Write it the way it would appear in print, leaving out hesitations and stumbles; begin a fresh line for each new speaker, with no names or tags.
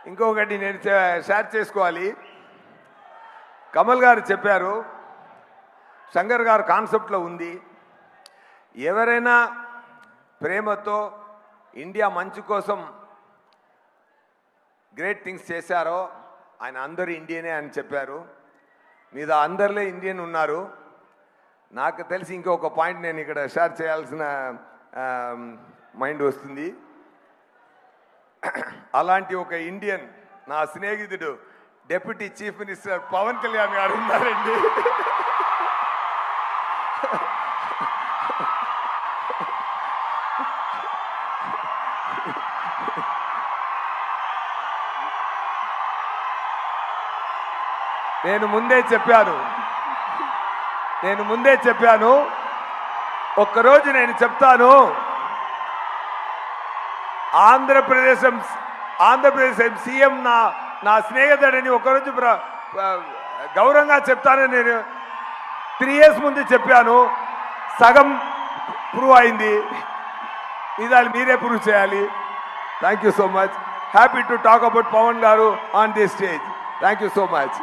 ఇంకొకటి నేను షేర్ చేసుకోవాలి. కమల్ గారు చెప్పారు, శంకర్ గారు కాన్సెప్ట్లో ఉంది, ఎవరైనా ప్రేమతో ఇండియా మంచి కోసం గ్రేట్ థింగ్స్ చేశారో ఆయన అందరూ ఇండియనే అని చెప్పారు. మీద అందరిలో ఇండియన్ ఉన్నారు. నాకు తెలిసి ఇంకొక పాయింట్ నేను ఇక్కడ షేర్ చేయాల్సిన మైండ్ వస్తుంది. అలాంటి ఒక ఇండియన్ నా స్నేహితుడు deputy chief minister Pawan Kalyan గారు ఉన్నారండి. నేను ముందే చెప్పాను ఒక్కరోజు నేను చెప్తాను, ఆంధ్రప్రదేశ్ సీఎం నా స్నేహితుడని ఒకరోజు గౌరవంగా చెప్తానని నేను 3 years ముందు చెప్పాను. సగం ప్రూవ్ అయింది, ఇదాలు మీరే ప్రూవ్ చేయాలి. Thank you so much. Happy to talk about Pawan గారు on this stage. Thank you so much.